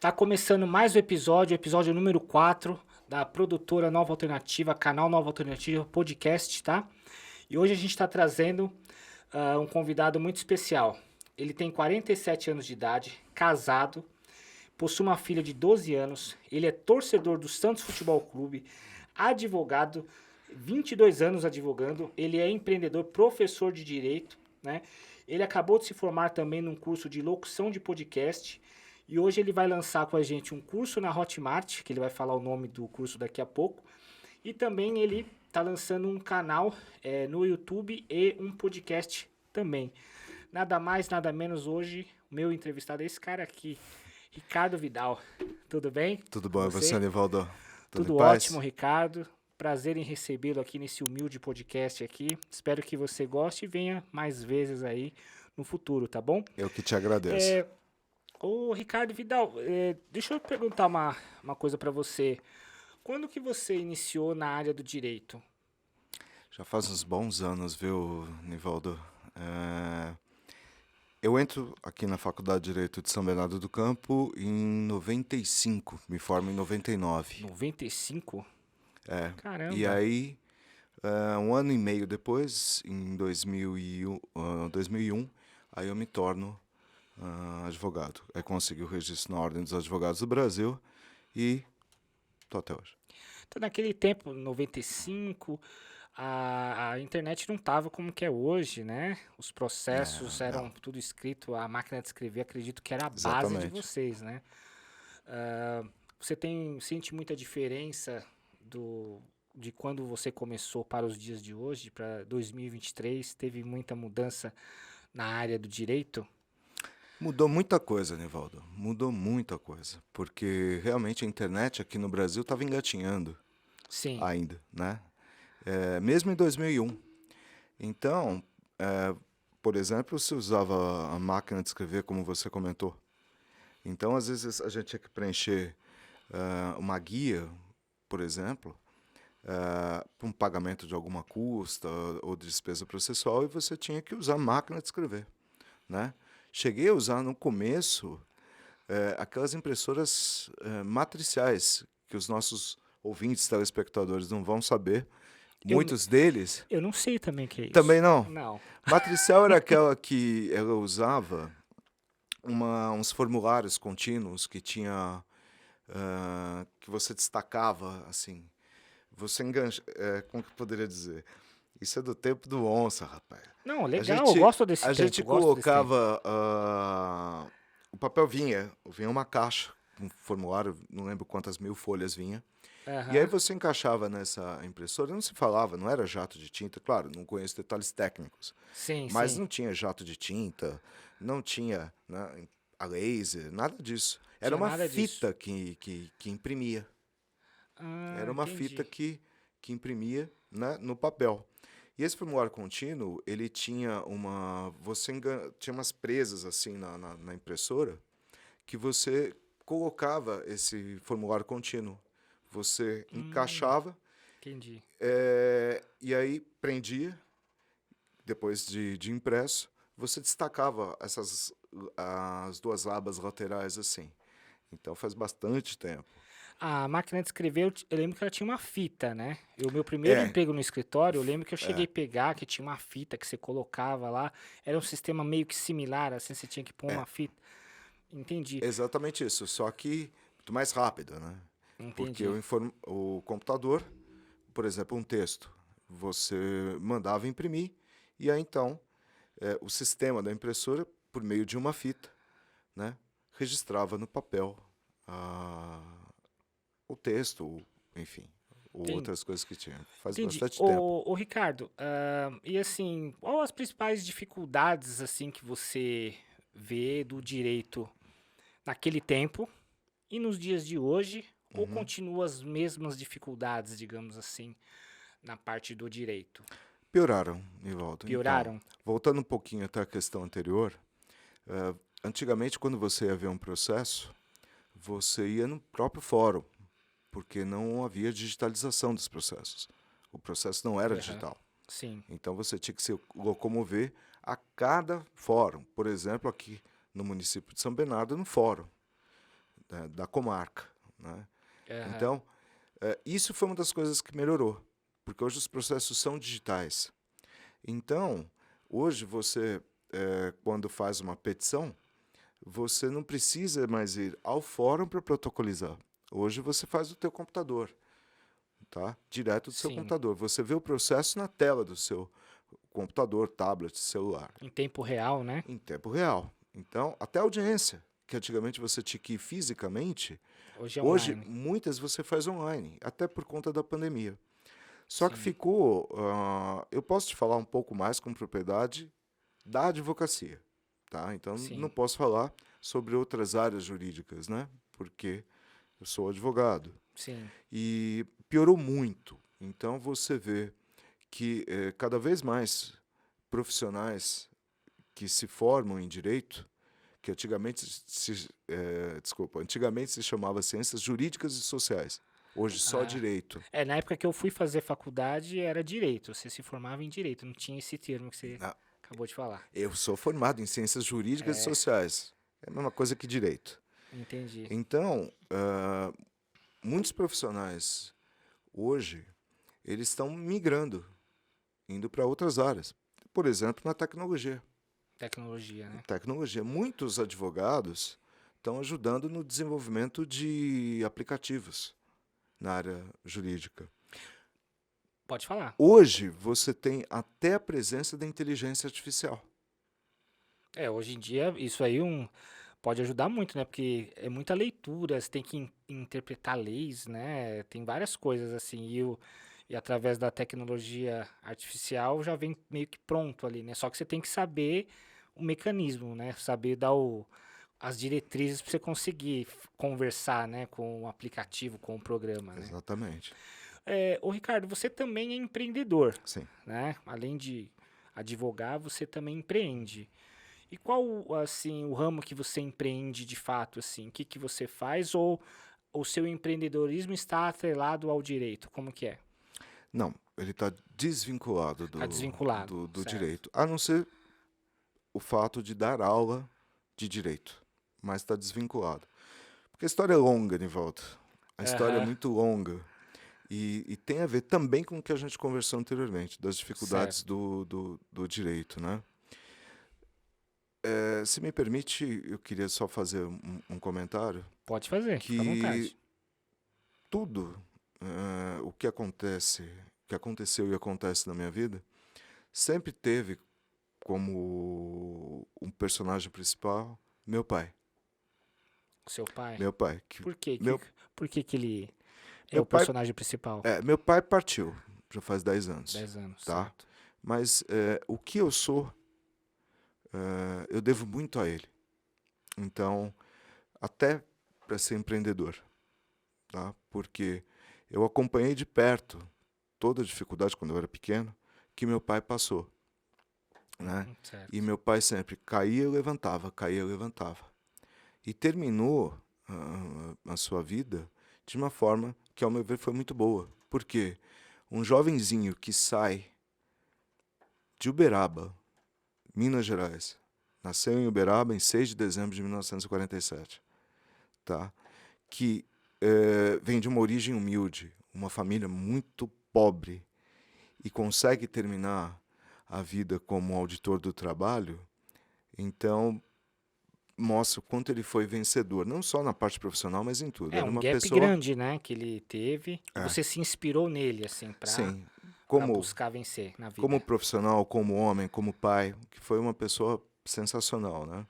Tá começando mais um episódio número 4 da produtora Nova Alternativa, canal Nova Alternativa Podcast, tá? E hoje a gente está trazendo um convidado muito especial. Ele tem 47 anos de idade, casado, possui uma filha de 12 anos, ele é torcedor do Santos Futebol Clube, advogado, 22 anos advogando, ele é empreendedor, professor de direito, né? Ele acabou de se formar também num curso de locução de podcast e hoje ele vai lançar com a gente um curso na Hotmart, que ele vai falar o nome do curso daqui a pouco, e também ele está lançando um canal no YouTube e um podcast também. Nada mais, nada menos hoje, o meu entrevistado é esse cara aqui, Ricardo Vidal. Tudo bem? Tudo Com bom, e você, Anivaldo? Tudo em Tudo paz? ótimo, Ricardo. Prazer em recebê-lo aqui nesse humilde podcast aqui. Espero que você goste e venha mais vezes aí no futuro, tá bom? Eu que te agradeço. Ô, Ricardo Vidal, deixa eu perguntar uma coisa pra você. Quando que você iniciou na área do direito? Já faz uns bons anos, viu, Nivaldo? Eu entro aqui na Faculdade de Direito de São Bernardo do Campo em 95, me formo em 99. 95? É. Caramba. E aí, um ano e meio depois, em 2001, aí eu me torno advogado. Aí consegui o registro na Ordem dos Advogados do Brasil e tô até hoje. Então, naquele tempo, 95, a internet não tava como que é hoje, né? Os processos eram Não, tudo escrito, a máquina de escrever, acredito que era a base de exatamente. vocês, né? Você sente muita diferença de quando você começou para os dias de hoje, para 2023? Teve muita mudança na área do direito? Mudou muita coisa, Nivaldo. Mudou muita coisa. Porque realmente a internet aqui no Brasil estava engatinhando Sim. ainda, né? Mesmo em 2001. Então, por exemplo, se usava a máquina de escrever, como você comentou. Então, às vezes, a gente tinha que preencher uma guia, por exemplo, para um pagamento de alguma custa ou de despesa processual, e você tinha que usar a máquina de escrever, né? Cheguei a usar no começo aquelas impressoras matriciais, que os nossos ouvintes, telespectadores não vão saber. Eu, n- Muitos deles eu não sei também o que é também isso. não. Não. Matricial era aquela que ela usava uns formulários contínuos que tinha que você destacava assim. Você engancha, como que eu poderia dizer? Isso é do tempo do onça, rapaz. Não, A legal, eu gente, gosto desse a tempo, gente eu gosto desse tempo. colocava o papel vinha uma caixa, um formulário, não lembro quantas mil folhas vinha. E aí Aham. você encaixava nessa impressora, não se falava, não era jato de tinta, claro, não conheço detalhes técnicos, Sim, mas sim. não tinha jato de tinta, não tinha, né, a laser, nada disso. Era Tinha uma nada disso. fita que imprimia. Ah, Era uma fita entendi. que imprimia, né, no papel. E esse formulário contínuo, ele tinha tinha umas presas assim na impressora que você colocava esse formulário contínuo. Você Hum, encaixava entendi. e aí prendia, depois de impresso, você destacava as duas abas laterais assim. Então faz bastante tempo. A máquina de escrever, eu lembro que ela tinha uma fita, né? O meu primeiro É, emprego no escritório, eu lembro que eu cheguei é, a pegar, que tinha uma fita que você colocava lá. Era um sistema meio que similar, assim, você tinha que pôr é. uma fita. Entendi, Exatamente isso, só que muito mais rápido, né? Porque entendi. o computador, por exemplo, um texto, você mandava imprimir e aí então o sistema da impressora, por meio de uma fita, né, registrava no papel ah, o texto, enfim, ou Entendi. outras coisas que tinha. Faz Entendi. bastante tempo. Ô, Ricardo, e assim, qual as principais dificuldades, assim, que você vê do direito naquele tempo e nos dias de hoje? Ou Uhum. continua as mesmas dificuldades, digamos assim, na parte do direito? Pioraram, Nivaldo. Então, Pioraram? voltando um pouquinho até a questão anterior, antigamente, quando você ia ver um processo, você ia no próprio fórum, porque não havia digitalização dos processos. O processo não era Aham. digital. Sim. Então você tinha que se locomover a cada fórum. Por exemplo, aqui no município de São Bernardo, no fórum. da comarca, né? Aham. Então, isso foi uma das coisas que melhorou, porque hoje os processos são digitais. Então, hoje você, quando faz uma petição, você não precisa mais ir ao fórum para protocolizar. Hoje você faz do teu computador, tá? Direto do seu Sim. computador. Você vê o processo na tela do seu computador, tablet, celular, Em tempo real, né? em tempo real. Então, até a audiência, que antigamente você tinha que ir fisicamente, Hoje é hoje online. muitas você faz online, até por conta da pandemia. Só que Sim. ficou. Eu posso te falar um pouco mais com propriedade da advocacia, tá? Então não Sim. posso falar sobre outras áreas jurídicas, né? Porque eu sou advogado. Sim. E piorou muito. Então você vê que cada vez mais profissionais que se formam em direito, que antigamente se chamava ciências jurídicas e sociais, hoje só Ah, direito. na época que eu fui fazer faculdade era direito. Você se formava em direito, não tinha esse termo que você Ah, acabou de falar. eu sou formado em ciências jurídicas e sociais. É a mesma coisa que direito. Entendi. Então, muitos profissionais hoje, eles estão migrando, indo para outras áreas. Por exemplo, na tecnologia. Tecnologia, né? Tecnologia. Muitos advogados estão ajudando no desenvolvimento de aplicativos na área jurídica. Pode falar. Hoje, você tem até a presença da inteligência artificial. Hoje em dia isso aí pode ajudar muito, né? Porque é muita leitura, você tem que interpretar leis, né? Tem várias coisas assim. E através da tecnologia artificial já vem meio que pronto ali, né? Só que você tem que saber o mecanismo, né? Saber dar as diretrizes para você conseguir conversar, né? Com o aplicativo, com o programa, né? Exatamente. Ô Ricardo, você também é empreendedor, Sim. né? Além de advogar, você também empreende. E qual, assim, o ramo que você empreende de fato, assim? O que que você faz ou o seu empreendedorismo está atrelado ao direito? Como que é? Não, ele está desvinculado Tá desvinculado, do certo. direito, a não ser o fato de dar aula de direito, mas está desvinculado. Porque a história é longa, Nivaldo. A história é Aham, muito longa. E tem a ver também com o que a gente conversou anteriormente, das dificuldades certo. do direito, né? Se me permite, eu queria só fazer um comentário, Pode fazer, fica à que vontade. tudo o que aconteceu e acontece na minha vida, sempre teve como um personagem principal meu pai. O seu pai. Meu pai. Por quê? Meu, Por que que ele é meu o pai, personagem principal? meu pai partiu, já faz 10 anos, 10 anos, tá? certo. Mas o que eu sou, eu devo muito a ele. Então, até para ser empreendedor, tá? Porque eu acompanhei de perto toda a dificuldade quando eu era pequeno que meu pai passou, né? E Certo. meu pai sempre caía e levantava, caía e levantava. E terminou a sua vida de uma forma que, ao meu ver, foi muito boa. Porque um jovenzinho que sai de Uberaba, Minas Gerais, nasceu em Uberaba em 6 de dezembro de 1947, tá? Que vem de uma origem humilde, uma família muito pobre, e consegue terminar a vida como auditor do trabalho, então mostra o quanto ele foi vencedor, não só na parte profissional, mas em tudo. É Era um uma gap pessoa. grande, né, que ele teve e É, você se inspirou nele, assim, sim, para como, buscar vencer na como vida. profissional, como homem, como pai, que foi uma pessoa sensacional, né?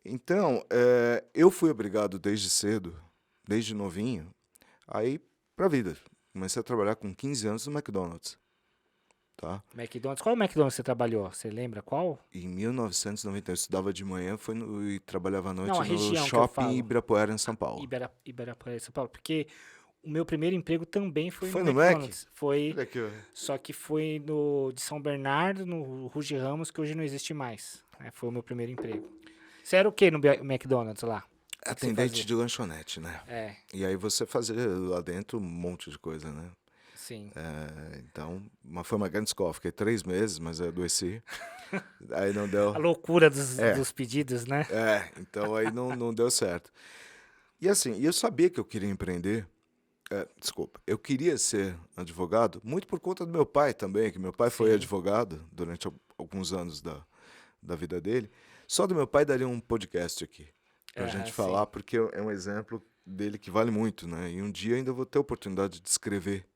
Então, eu fui obrigado desde cedo, desde novinho, a ir para a vida. Comecei a trabalhar com 15 anos no McDonald's, tá? McDonald's, qual McDonald's você trabalhou? Você lembra qual? Em 1990, eu estudava de manhã e trabalhava à Não, noite a no região que eu Shopping falo. Ibirapuera, em São Paulo. Ibirapuera, São Paulo. Porque o meu primeiro emprego também foi no Foi no Mac? McDonald's. Foi, Olha aqui, ó. só que foi no de São Bernardo, no Ruge Ramos, que hoje não existe mais. Né? Foi o meu primeiro emprego. Você era o que no McDonald's lá? O que você Atendente fazia? de lanchonete, né? É, E aí você fazia lá dentro um monte de coisa, né? sim. Então, foi uma grande escola. Fiquei 3 meses, mas eu adoeci. Aí não deu. A loucura É, dos pedidos, né? então aí não deu certo. E assim, eu sabia que eu queria empreender. Desculpa, eu queria ser advogado muito por conta do meu pai também, que meu pai foi Sim. advogado durante alguns anos da vida dele. Só do meu pai daria um podcast aqui pra Aham, gente falar, sim. porque é um exemplo dele que vale muito, né? E um dia ainda vou ter a oportunidade de escrever,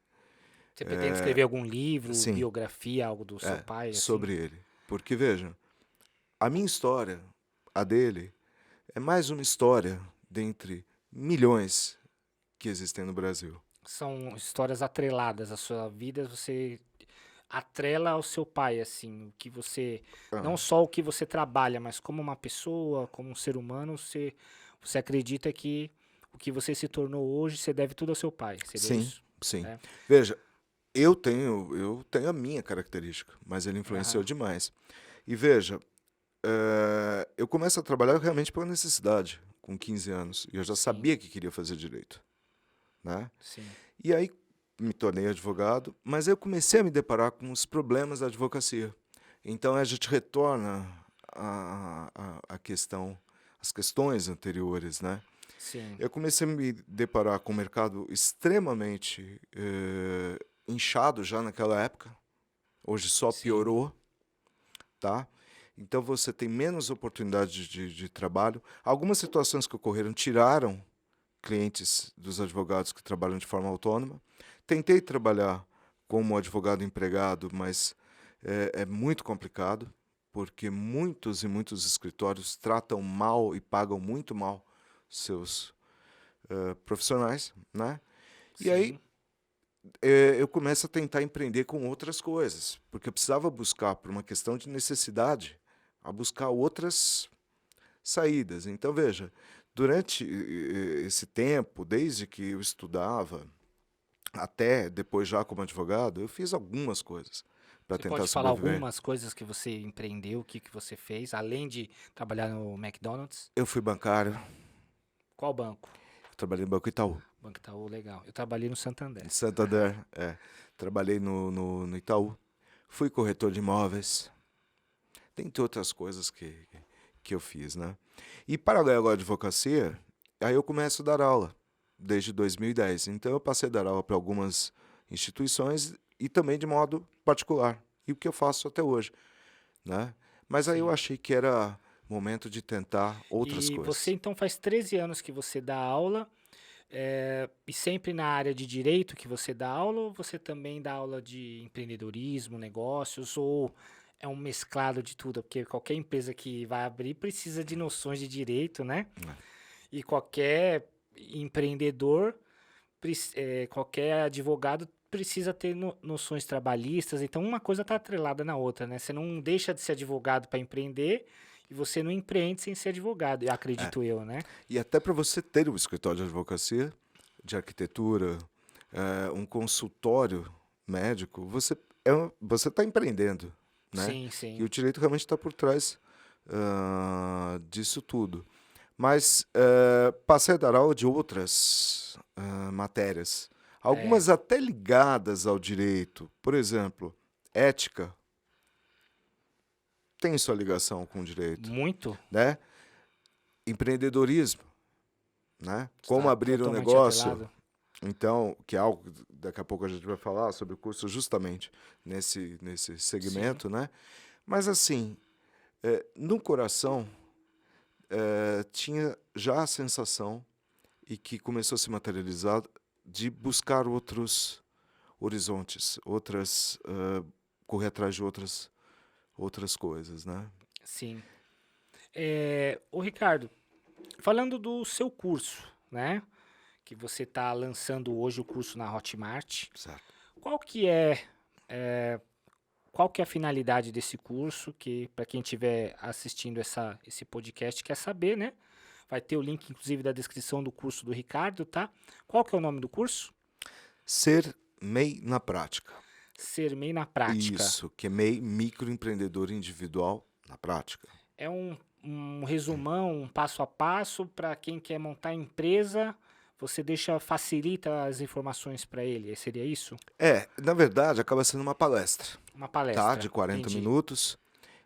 Você pretende escrever algum livro, sim, biografia, algo do seu pai, assim? sobre ele. Porque, veja, a minha história, a dele, é mais uma história dentre milhões que existem no Brasil. São histórias atreladas à sua vida, você atrela ao seu pai, assim, o que você, não Ah, só o que você trabalha, mas como uma pessoa, como um ser humano, você acredita que o que você se tornou hoje, você deve tudo ao seu pai, seria sim, isso? sim. É. Veja, eu tenho a minha característica, mas ele influenciou Aham, demais. E veja, eu começo a trabalhar realmente pela necessidade, com 15 anos, e eu já sim, sabia que queria fazer direito, né? sim, E aí me tornei advogado, mas eu comecei a me deparar com os problemas da advocacia. Então a gente retorna à questão, às questões anteriores, né? sim, Eu comecei a me deparar com um mercado extremamente inchado já naquela época. Hoje só sim, piorou, tá? Então você tem menos oportunidade de trabalho. Algumas situações que ocorreram tiraram clientes dos advogados que trabalham de forma autônoma. Tentei trabalhar como advogado empregado, mas é muito complicado, porque muitos e muitos escritórios tratam mal e pagam muito mal seus profissionais, né? E aí sim, eu começo a tentar empreender com outras coisas, porque eu precisava buscar, por uma questão de necessidade, a buscar outras saídas. Então, veja, durante esse tempo, desde que eu estudava até depois já como advogado, eu fiz algumas coisas para Você tentar pode falar sobreviver. algumas coisas que você empreendeu, o que que você fez, além de trabalhar no McDonald's? Eu fui bancário, Qual banco? eu trabalhei no Banco Itaú. Banco Itaú, legal. Eu trabalhei no Em Santander. Santander, trabalhei no Itaú. Fui corretor de imóveis. Dentre outras coisas que eu fiz, né? E paralelo à advocacia, aí eu começo a dar aula, desde 2010. Então eu passei a dar aula para algumas instituições e também de modo particular. E o que eu faço até hoje, né? Mas aí eu Sim. achei que era momento de tentar outras E você coisas. então faz 13 anos que você dá aula, e sempre na área de direito que você dá aula, ou você também dá aula de empreendedorismo, negócios, ou é um mesclado de tudo? Porque qualquer empresa que vai abrir precisa de noções de direito, né? E qualquer empreendedor, qualquer advogado precisa ter noções trabalhistas, então uma coisa está atrelada na outra, né? Você não deixa de ser advogado para empreender e você não empreende sem ser advogado, eu É. acredito eu, né? E até para você ter um escritório de advocacia, de arquitetura, um consultório médico, você está empreendendo, né? Sim, E sim. o direito realmente está por trás disso tudo. Mas passei a dar aula de outras matérias, É, algumas até ligadas ao direito. Por exemplo, ética tem sua ligação com o direito, muito. né? Empreendedorismo, né? Como Está abrir um totalmente negócio. atrelado. Então, que é algo que daqui a pouco a gente vai falar sobre o curso justamente nesse Sim. segmento, né? Mas assim, no coração tinha já a sensação e que começou a se materializar de buscar outros horizontes, correr atrás de outras coisas, né? Sim. Ô Ricardo, falando do seu curso, né? Que você está lançando hoje o curso na Hotmart. Certo. Qual que é, é, qual que é a finalidade desse curso? Que para quem estiver assistindo esse podcast quer saber, né? Vai ter o link, inclusive, da descrição do curso do Ricardo, tá? Qual que é o nome do curso? Ser MEI na prática. Ser MEI na prática. Isso, que é MEI, microempreendedor individual na prática. É um resumão, um passo a passo para quem quer montar empresa. Você facilita as informações para ele. Seria isso? Na verdade, acaba sendo uma palestra, Uma tá? palestra. De 40 Entendi. minutos,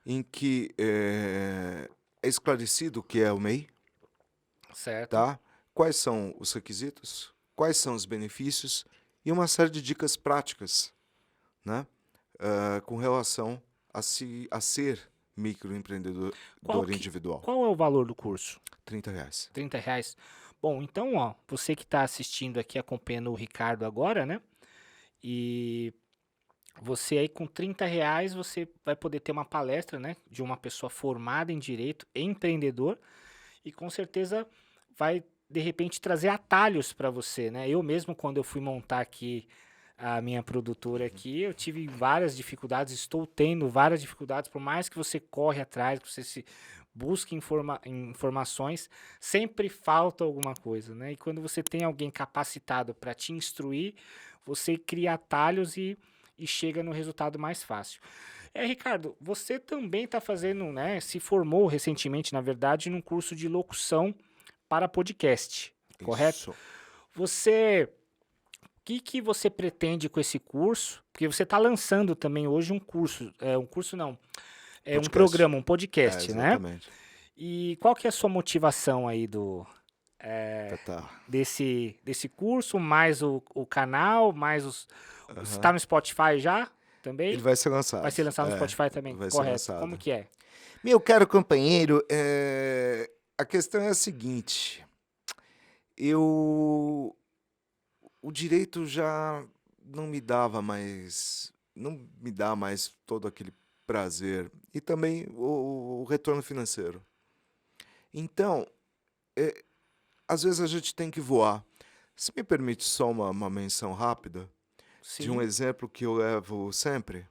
em que é esclarecido o que é o MEI, Certo? tá? quais são os requisitos, quais são os benefícios e uma série de dicas práticas, né? Com relação a ser microempreendedor Qual individual. qual é o valor do curso? R$ 30. R$ 30. Bom, então, ó, você que está assistindo aqui, acompanhando o Ricardo agora, né? E você aí com R$ 30, você vai poder ter uma palestra, né? De uma pessoa formada em direito, empreendedor, e com certeza vai, de repente, trazer atalhos para você, né? Eu mesmo, quando eu fui montar aqui a minha produtora aqui, eu tive várias dificuldades, estou tendo várias dificuldades, por mais que você corre atrás, que você se busque informações, sempre falta alguma coisa, né? E quando você tem alguém capacitado para te instruir, você cria atalhos e chega no resultado mais fácil. Ricardo, você também está fazendo, né? Se formou recentemente, na verdade, num curso de locução para podcast, correto? Isso. Você, o que você pretende com esse curso? Porque você está lançando também hoje um curso, um curso não, é um Podcast. programa, um podcast, né? Exatamente. E qual que é a sua motivação aí Tá. desse curso, mais o canal, mais os... Você está no Spotify já também? Ele vai ser lançado. Vai ser lançado no Spotify também, vai ser correto. lançado. Como que é? Meu caro companheiro, a questão é a seguinte. O direito já não me dava mais, não me dá mais todo aquele prazer. E também o retorno financeiro. Então, às vezes a gente tem que voar. Se me permite só uma menção rápida de um Sim. exemplo que eu levo sempre.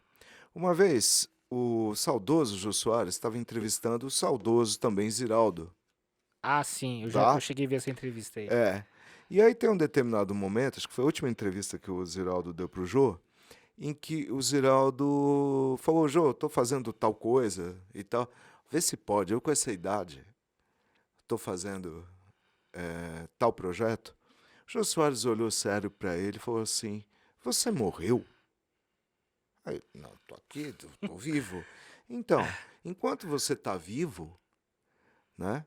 Uma vez, o saudoso Jô Soares estava entrevistando o saudoso também Ziraldo. Ah, sim, Tá? eu cheguei a ver essa entrevista aí. E aí tem um determinado momento, acho que foi a última entrevista que o Ziraldo deu pro Jô, em que o Ziraldo falou: Jô, estou fazendo tal coisa e tal. Vê se pode, eu com essa idade estou fazendo tal projeto. O Jô Soares olhou sério para ele e falou assim: você morreu? Aí, não, tô aqui, tô vivo. Então, enquanto você tá vivo, né?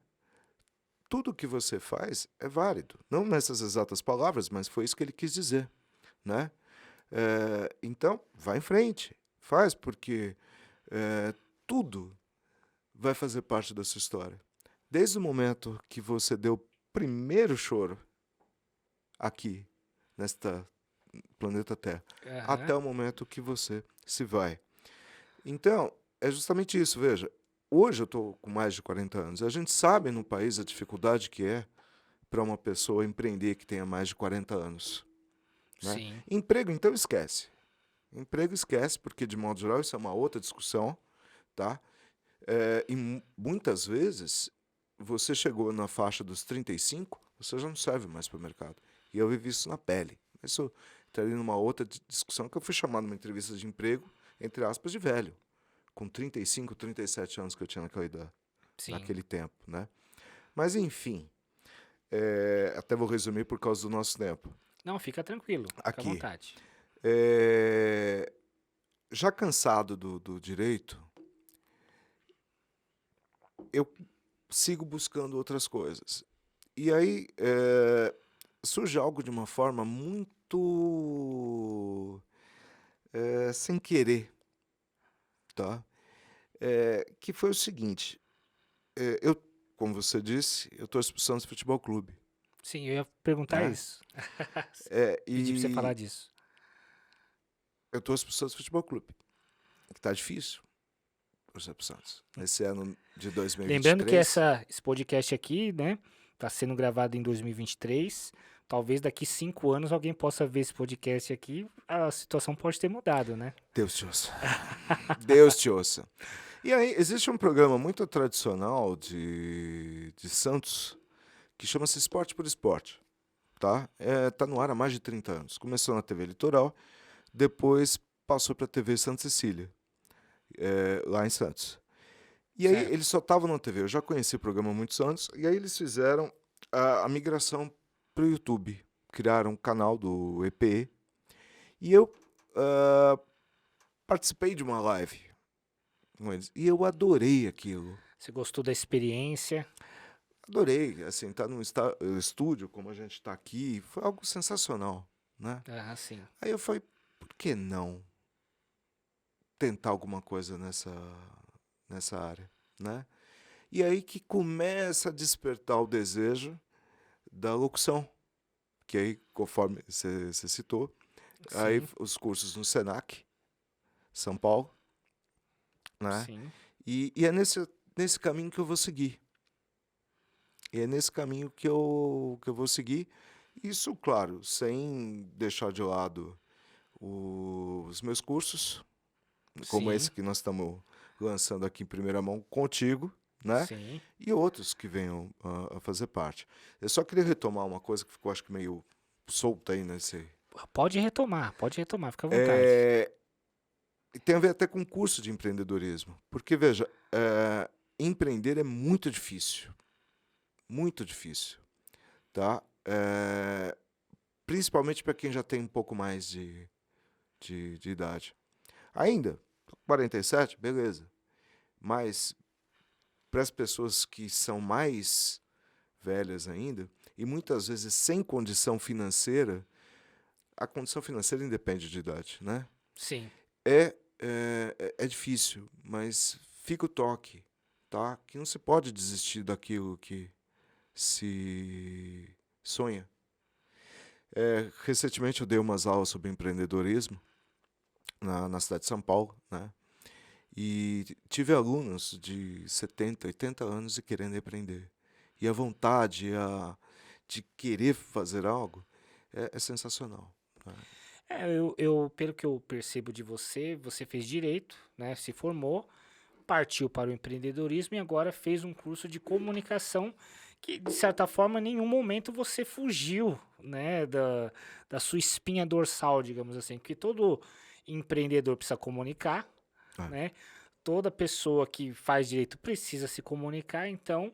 Tudo que você faz é válido. Não nessas exatas palavras, mas foi isso que ele quis dizer, né? Então, vá em frente, faz, porque tudo vai fazer parte da sua história. Desde o momento que você deu o primeiro choro aqui, nesta planeta Terra, até o momento que você se vai. Então, é justamente isso, veja. Hoje eu estou com mais de 40 anos. A gente sabe no país a dificuldade que é para uma pessoa empreender que tenha mais de 40 anos. Né? Sim. Emprego, então, esquece. Emprego, esquece, porque, de modo geral, isso é uma outra discussão. Tá? E muitas vezes, você chegou na faixa dos 35, você já não serve mais para o mercado. E eu vivi isso na pele. Isso estaria numa outra discussão que eu fui chamado numa entrevista de emprego, entre aspas, de velho. Com 35, 37 anos que eu tinha naquele tempo, né? Mas, enfim, até vou resumir por causa do nosso tempo. Não, fica tranquilo, fica à vontade. Já cansado do direito, eu sigo buscando outras coisas. E aí surge algo de uma forma muito sem querer, tá? Que foi o seguinte, eu, como você disse, eu torço pro Santos Futebol Clube. Sim, eu ia perguntar isso. Pedi pra você falar disso. Eu torço pro Santos Futebol Clube, que tá difícil torcer pro Santos. Nesse ano de 2023. Lembrando que esse podcast aqui, né, tá sendo gravado em 2023. Talvez daqui 5 anos alguém possa ver esse podcast aqui, a situação pode ter mudado, né? Deus te ouça. Deus te ouça. E aí, existe um programa muito tradicional de Santos que chama-se Esporte por Esporte. Tá? Tá no ar há mais de 30 anos. Começou na TV Litoral, depois passou para a TV Santa Cecília, lá em Santos. E aí, eles só estavam na TV. Eu já conheci o programa há muitos anos. E aí, eles fizeram a migração para o YouTube. Criaram um canal do EPE. E eu participei de uma live com eles. E eu adorei aquilo. Você gostou da experiência? Adorei, assim, estar num estúdio como a gente está aqui, foi algo sensacional, né? Ah, sim. Aí eu falei, por que não tentar alguma coisa nessa área, né? E aí que começa a despertar o desejo da locução, que aí, conforme você citou, aí Sim, os cursos no Senac, São Paulo, né? sim. E é nesse caminho que eu vou seguir. E é nesse caminho que eu vou seguir. Isso, claro, sem deixar de lado os meus cursos, como Sim, esse que nós estamos lançando aqui em primeira mão contigo, né? sim. E outros que venham a fazer parte. Eu só queria retomar uma coisa que ficou, acho que, meio solta aí nesse. Pode retomar, fica à vontade. É, e tem a ver até com o curso de empreendedorismo. Porque, veja, empreender é muito difícil. Muito difícil. Tá? Principalmente para quem já tem um pouco mais de idade. Ainda, 47, beleza. Mas para as pessoas que são mais velhas ainda, e muitas vezes sem condição financeira, a condição financeira independe de idade, né? Sim. É difícil, mas fica o toque, tá? Que não se pode desistir daquilo que se sonha. Recentemente eu dei umas aulas sobre empreendedorismo na cidade de São Paulo, né? E tive alunos de 70, 80 anos e querendo empreender. E a vontade de querer fazer algo é sensacional. Né? Pelo que eu percebo de você, você fez direito, né? Se formou, partiu para o empreendedorismo e agora fez um curso de comunicação que, de certa forma, em nenhum momento você fugiu, né, da sua espinha dorsal, digamos assim, porque todo empreendedor precisa comunicar, É, né? Toda pessoa que faz direito precisa se comunicar, então,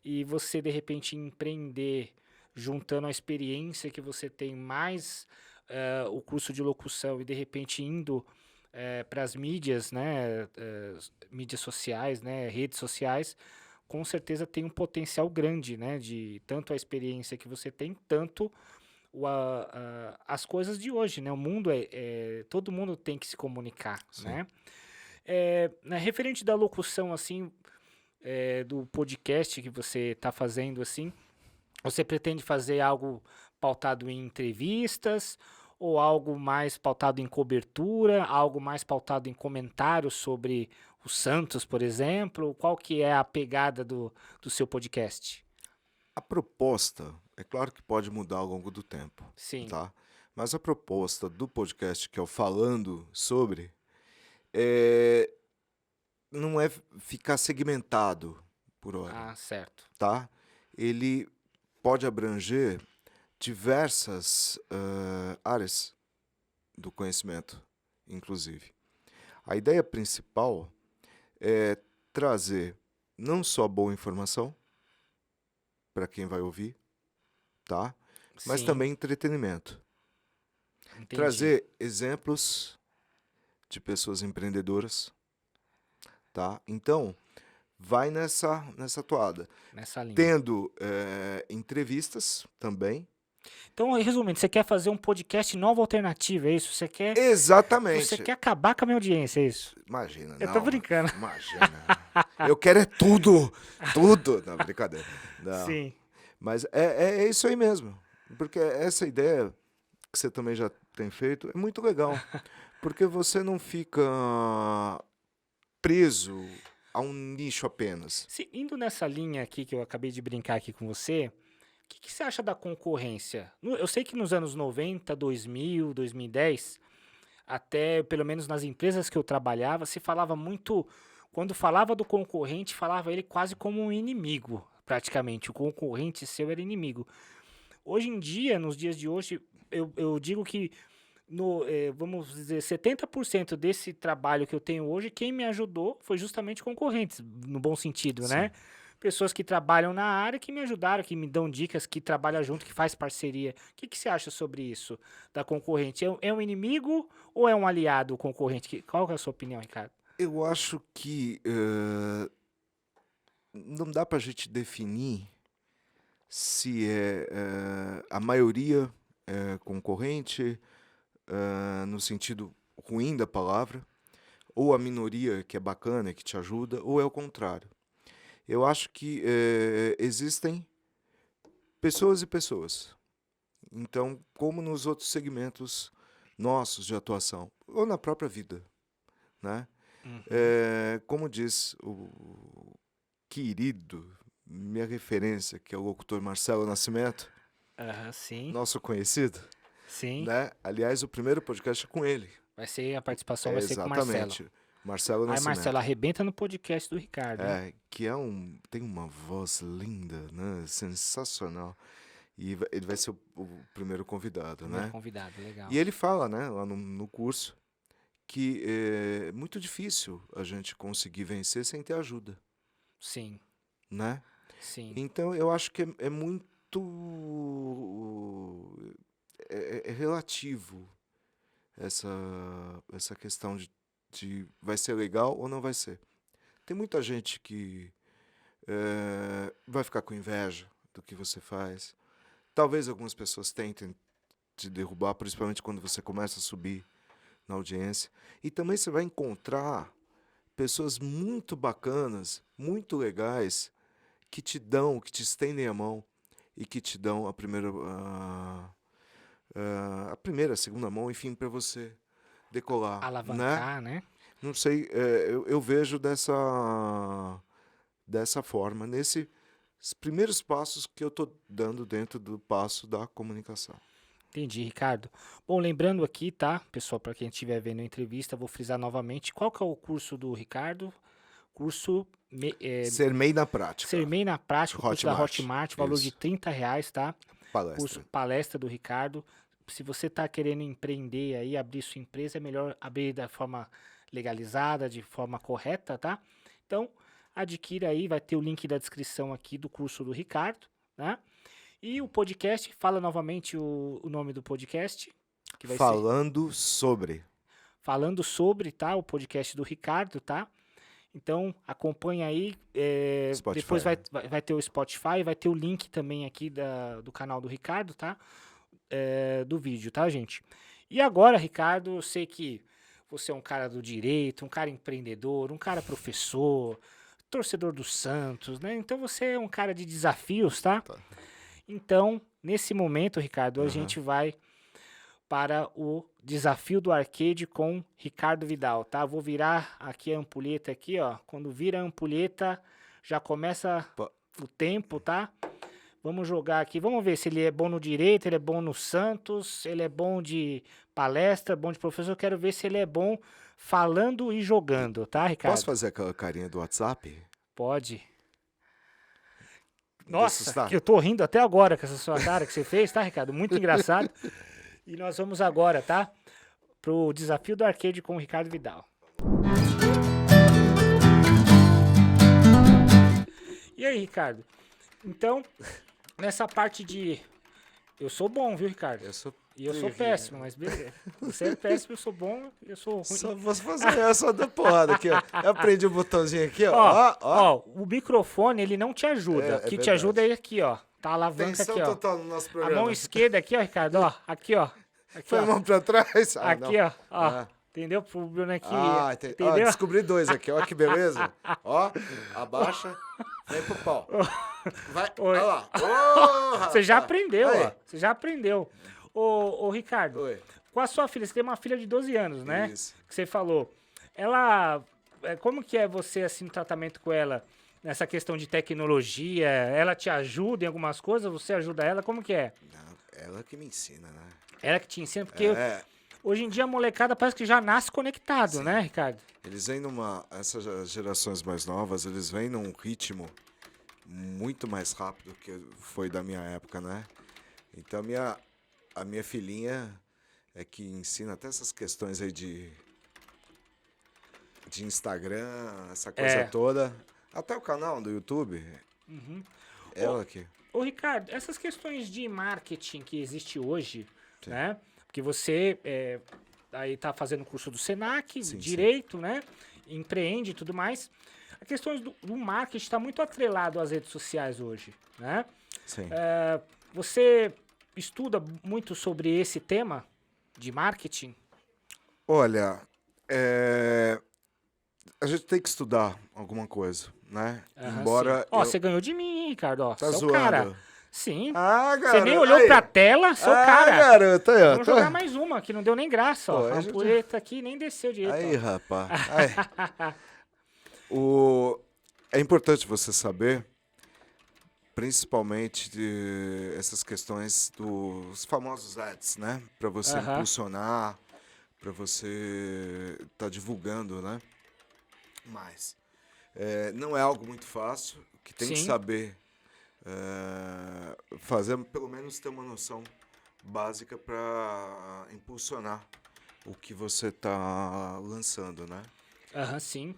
e você de repente empreender juntando a experiência que você tem mais o curso de locução e de repente indo para as mídias, né, mídias sociais, né, redes sociais, com certeza tem um potencial grande, né, de tanto a experiência que você tem, tanto as coisas de hoje, né, o mundo todo mundo tem que se comunicar, sim. né. Referente da locução, assim, do podcast que você está fazendo, assim, você pretende fazer algo pautado em entrevistas ou algo mais pautado em cobertura, algo mais pautado em comentários sobre o Santos, por exemplo? Qual que é a pegada do seu podcast? A proposta, é claro que pode mudar ao longo do tempo, Sim. tá? Mas a proposta do podcast que é o Falando Sobre é, não é ficar segmentado por hora, Ah, certo. tá? Ele pode abranger diversas áreas do conhecimento, inclusive. A ideia principal é trazer não só boa informação para quem vai ouvir, tá? Mas Sim, também entretenimento. entendi. Trazer exemplos de pessoas empreendedoras, tá? Então, vai nessa toada. Nessa linha. Tendo entrevistas também. Então, resumindo, você quer fazer um podcast nova alternativa, é isso? Você Exatamente. quer acabar com a minha audiência, é isso? Imagina, Eu tô não. brincando. Imagina. Eu quero é tudo. Tudo. Não, brincadeira. Não. Sim. Mas é isso aí mesmo. Porque essa ideia que você também já tem feito é muito legal. Porque você não fica preso a um nicho apenas. Indo nessa linha aqui que eu acabei de brincar aqui com você, o que você acha da concorrência? Eu sei que nos anos 90, 2000, 2010, até pelo menos nas empresas que eu trabalhava, se falava muito. Quando falava do concorrente, falava ele quase como um inimigo, praticamente. O concorrente seu era inimigo. Hoje em dia, nos dias de hoje, eu digo que vamos dizer, 70% desse trabalho que eu tenho hoje, quem me ajudou foi justamente concorrentes, no bom sentido, né? Sim. Pessoas que trabalham na área que me ajudaram, que me dão dicas, que trabalham junto, que faz parceria. O que você acha sobre isso, da concorrente? É um inimigo ou é um aliado o concorrente? Qual que é a sua opinião, Ricardo? Eu acho que não dá para a gente definir se a maioria é concorrente, no sentido ruim da palavra, ou a minoria que é bacana, que te ajuda, ou é o contrário. Eu acho que existem pessoas e pessoas. Então, como nos outros segmentos nossos de atuação, ou na própria vida, né? Como diz o querido, minha referência, que é o locutor Marcelo Nascimento, Sim. nosso conhecido, Sim. né? Aliás, o primeiro podcast é com ele. A participação vai ser com o Marcelo. Exatamente. Marcelo Nascimento. Aí, Marcelo, arrebenta no podcast do Ricardo. Que tem uma voz linda, né? Sensacional. E ele vai ser o primeiro convidado, né? Convidado, legal. E ele fala, né, lá no curso, que é muito difícil a gente conseguir vencer sem ter ajuda. Sim. Né? Sim. Então, eu acho que é muito relativo essa questão de vai ser legal ou não vai ser. Tem muita gente que vai ficar com inveja do que você faz. Talvez algumas pessoas tentem te derrubar, principalmente quando você começa a subir na audiência. E também você vai encontrar pessoas muito bacanas, muito legais, que te estendem a mão e que te dão a primeira, a segunda mão, enfim, para você decolar. Alavancar, né? Não sei, eu vejo dessa forma, nesses primeiros passos que eu estou dando dentro do passo da comunicação. Entendi, Ricardo. Bom, lembrando aqui, tá, pessoal, para quem estiver vendo a entrevista, vou frisar novamente, qual que é o curso do Ricardo? Curso... Ser MEI na prática. Ser MEI na prática, curso da Hotmart, valor Isso. de R$30, tá? Palestra. Curso palestra do Ricardo. Se você está querendo empreender aí, abrir sua empresa, é melhor abrir da forma legalizada, de forma correta, tá? Então, adquira aí, vai ter o link da descrição aqui do curso do Ricardo, né? E o podcast, fala novamente o nome do podcast. Que vai Falando sobre, tá? O podcast do Ricardo, tá? Então, acompanha aí. Depois vai ter o Spotify, vai ter o link também aqui do canal do Ricardo, tá? Do vídeo, tá, gente? E agora, Ricardo, eu sei que você é um cara do direito, um cara empreendedor, um cara professor, torcedor do Santos, né? Então, você é um cara de desafios, tá? Então, nesse momento, Ricardo, a gente vai para o desafio do arcade com Ricardo Vidal, tá? Vou virar aqui a ampulheta aqui, ó. Quando vira a ampulheta, já começa o tempo, tá? Vamos jogar aqui, vamos ver se ele é bom no direito, ele é bom no Santos, ele é bom de palestra, bom de professor. Eu quero ver se ele é bom falando e jogando, tá, Ricardo? Posso fazer aquela carinha do WhatsApp? Pode. Nossa, que eu tô rindo até agora com essa sua cara que você fez, tá, Ricardo? Muito engraçado. E nós vamos agora, tá? Pro desafio do arcade com o Ricardo Vidal. E aí, Ricardo? Então, nessa parte de... Eu sou bom, viu, Ricardo? Eu sou péssimo, mas beleza. Você é péssimo, eu sou bom, eu sou ruim. Só vou fazer essa da porrada aqui, ó. Eu aprendi o botãozinho aqui, ó. Ó, o microfone, ele não te ajuda. O que te ajuda é aqui, ó. Tá a alavanca aqui, ó. Total no nosso programa. A mão esquerda aqui, ó, Ricardo, ó. Aqui, ó. Aqui, foi a mão pra trás? Aqui, ó. Entendeu? Pro Bruno aqui. Entendeu? Ó, descobri dois aqui, ó, que beleza. Ó, abaixa, vem pro pau. Vai, olha lá. Você já aprendeu, ó. Você já aprendeu. Ô, Ricardo, oi. Com a sua filha, você tem uma filha de 12 anos, né? Isso. Que você falou. Ela, como que é você, assim, no tratamento com ela? Nessa questão de tecnologia, ela te ajuda em algumas coisas? Você ajuda ela? Como que é? Não, ela que me ensina, né? Ela que te ensina, porque hoje em dia a molecada parece que já nasce conectado, né, Ricardo? Eles vêm essas gerações mais novas, eles vêm num ritmo muito mais rápido que foi da minha época, né? Então a minha filhinha é que ensina até essas questões aí de Instagram, essa coisa toda. Até o canal do YouTube. Ela aqui. Ô, Ricardo, essas questões de marketing que existe hoje, né? Porque você aí tá fazendo curso do Senac, direito, né? Empreende e tudo mais. A questão do marketing está muito atrelado às redes sociais hoje, né? Sim. Você estuda muito sobre esse tema de marketing? Olha, a gente tem que estudar alguma coisa, né? Aham, sim. Embora Ó, eu... você ganhou de mim, hein, Ricardo? Ó, Tá você é o cara. zoando. Sim. Ah, Você nem garoto. olhou Aí. pra tela, sou o Ah, cara. garoto. Aí, ó. Vamos jogar mais uma, que não deu nem graça, ó. Pô, A a gente... ampulheta aqui nem desceu direito, Aí, ó. rapaz. Aí. É importante você saber, principalmente essas questões dos famosos ads, né? Para você Aham. impulsionar, para você estar divulgando, né? Mas não é algo muito fácil, que tem que Sim. saber fazer, pelo menos ter uma noção básica para impulsionar o que você está lançando, né? Aham, sim.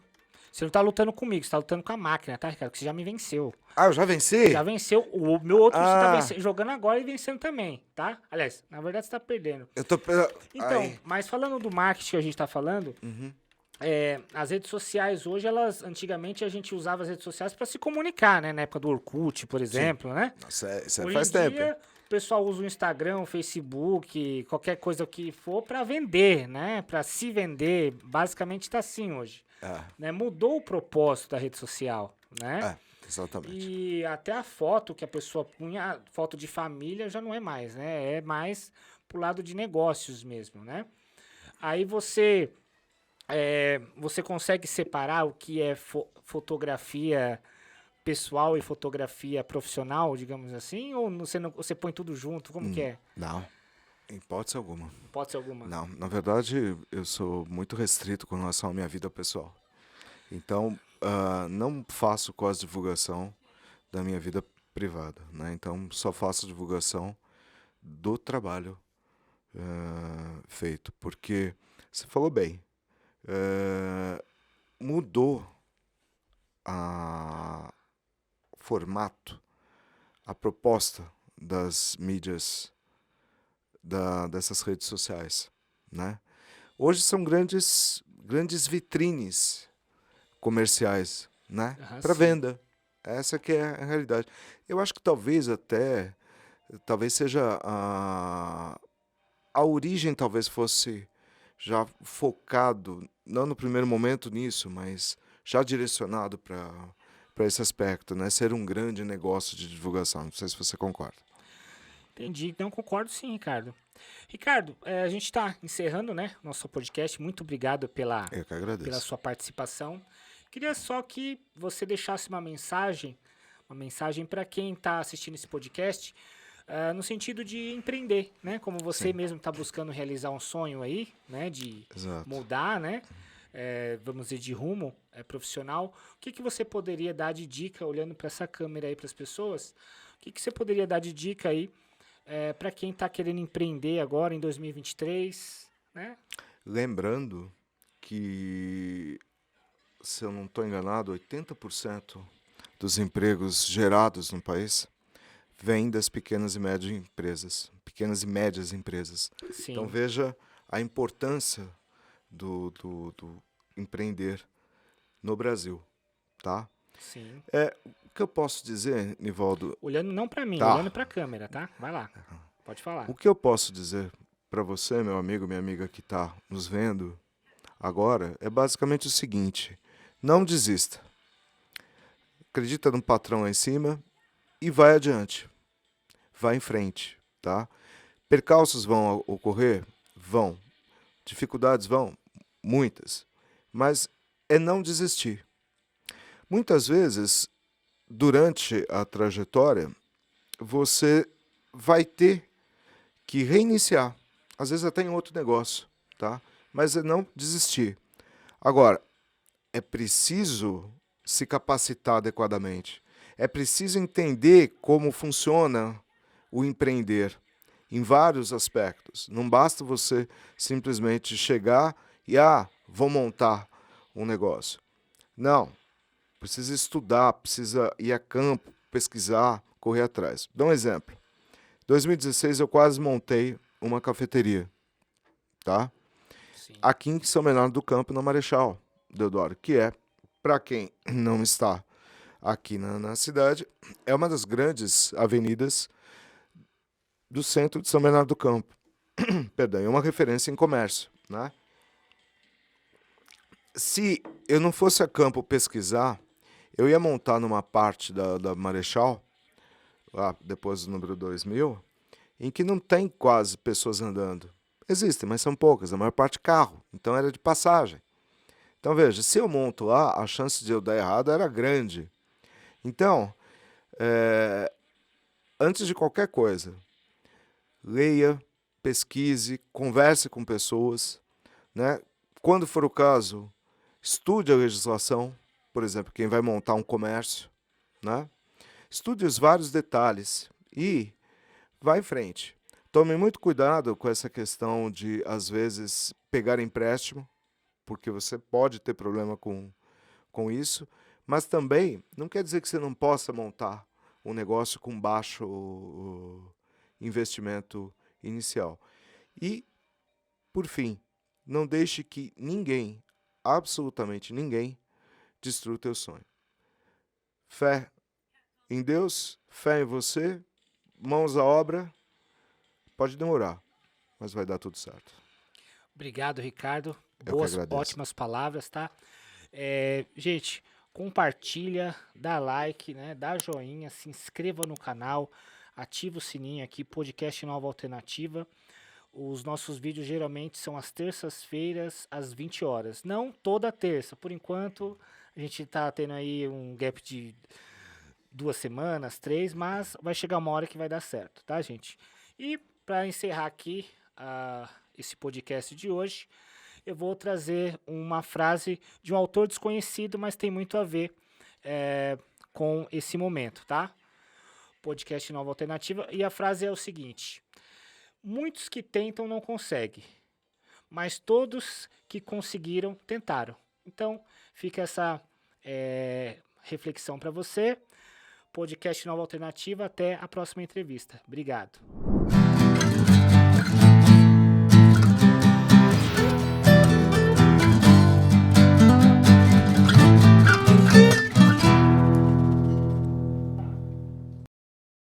Você não tá lutando comigo, você tá lutando com a máquina, tá, Ricardo? Que você já me venceu. Ah, eu já venci? Já venceu. O meu outro você tá Ah, jogando agora e vencendo também, tá? Aliás, na verdade você tá perdendo. eu tô... Então, Ai. mas falando do marketing que a gente tá falando, Uhum. as redes sociais hoje, antigamente a gente usava as redes sociais para se comunicar, né? Na época do Orkut, por exemplo, né? Nossa, isso Hoje faz em tempo, hein? dia, o pessoal usa o Instagram, o Facebook, qualquer coisa que for para vender, né? Para se vender. Basicamente tá assim hoje. Né? Mudou o propósito da rede social, né? Exatamente. E até a foto que a pessoa punha, foto de família já não é mais, né? É mais pro lado de negócios mesmo, né? Aí você consegue separar o que é fotografia pessoal e fotografia profissional, digamos assim? Ou você põe tudo junto? Como que é? Não, em hipótese alguma. Pode ser alguma? Não, na verdade, eu sou muito restrito com relação à minha vida pessoal. Então, não faço quase divulgação da minha vida privada, né? Então, só faço divulgação do trabalho feito. Porque, você falou bem, mudou o formato, a proposta das mídias, dessas redes sociais, né? Hoje são grandes vitrines comerciais, né? Aham, Para sim. venda. Essa que é a realidade. Eu acho que talvez seja a origem talvez fosse já focado, não no primeiro momento nisso, mas já direcionado para esse aspecto, né? Ser um grande negócio de divulgação. Não sei se você concorda. Entendi. Não, concordo sim, Ricardo. Ricardo, a gente está encerrando, né, nosso podcast. Muito obrigado pela Eu que agradeço. sua participação. Queria só que você deixasse uma mensagem para quem está assistindo esse podcast, no sentido de empreender, né? Como você Sim. mesmo está buscando realizar um sonho aí, né? De Exato. mudar, né? Vamos dizer, de rumo profissional. O que você poderia dar de dica, olhando para essa câmera aí para as pessoas? O que você poderia dar de dica aí para quem está querendo empreender agora em 2023, né? Lembrando que, se eu não estou enganado, 80% dos empregos gerados no país vêm das pequenas e médias empresas. Sim. Então veja a importância do empreender no Brasil, tá? Sim. O que eu posso dizer, Nivaldo? Olhando não para mim, Tá. olhando para a câmera, tá? Vai lá. Pode falar. O que eu posso dizer para você, meu amigo, minha amiga que está nos vendo agora, é basicamente o seguinte: não desista. Acredita no patrão lá em cima e vai adiante. Vai em frente, tá? Percalços vão ocorrer? Vão. Dificuldades vão? Muitas. Mas é não desistir. Muitas vezes, durante a trajetória, você vai ter que reiniciar. Às vezes até em outro negócio, tá? Mas é não desistir. Agora, é preciso se capacitar adequadamente. É preciso entender como funciona o empreender em vários aspectos. Não basta você simplesmente chegar e, vou montar um negócio. Não. Precisa estudar, precisa ir a campo, pesquisar, correr atrás. Dá um exemplo. Em 2016 eu quase montei uma cafeteria, tá? Sim. Aqui em São Bernardo do Campo, na Marechal Deodoro, que é, para quem não está aqui na cidade, é uma das grandes avenidas do centro de São Bernardo do Campo. Perdão, é uma referência em comércio, né? Se eu não fosse a campo pesquisar, eu ia montar numa parte da Marechal, lá depois do número 2000, em que não tem quase pessoas andando. Existem, mas são poucas, a maior parte carro, então era de passagem. Então veja, se eu monto lá, a chance de eu dar errado era grande. Então, antes de qualquer coisa, leia, pesquise, converse com pessoas, né? Quando for o caso, estude a legislação, por exemplo, quem vai montar um comércio, né? Estude os vários detalhes e vá em frente. Tome muito cuidado com essa questão de, às vezes, pegar empréstimo, porque você pode ter problema com isso, mas também não quer dizer que você não possa montar um negócio com baixo investimento inicial. E, por fim, não deixe que ninguém, absolutamente ninguém, destrua o teu sonho. Fé em Deus, fé em você, mãos à obra, pode demorar, mas vai dar tudo certo. Obrigado, Ricardo. Eu que Boas, agradeço. ótimas palavras, tá? Gente, compartilha, dá like, né? Dá joinha, se inscreva no canal, ativa o sininho aqui, podcast Nova Alternativa. Os nossos vídeos geralmente são às terças-feiras, às 20 horas. Não toda terça, por enquanto a gente tá tendo aí um gap de 2 semanas, 3, mas vai chegar uma hora que vai dar certo, tá, gente? E para encerrar aqui esse podcast de hoje, eu vou trazer uma frase de um autor desconhecido, mas tem muito a ver com esse momento, tá? Podcast Nova Alternativa. E a frase é o seguinte: muitos que tentam não conseguem, mas todos que conseguiram tentaram. Então, fica essa reflexão para você. Podcast Nova Alternativa. Até a próxima entrevista. Obrigado.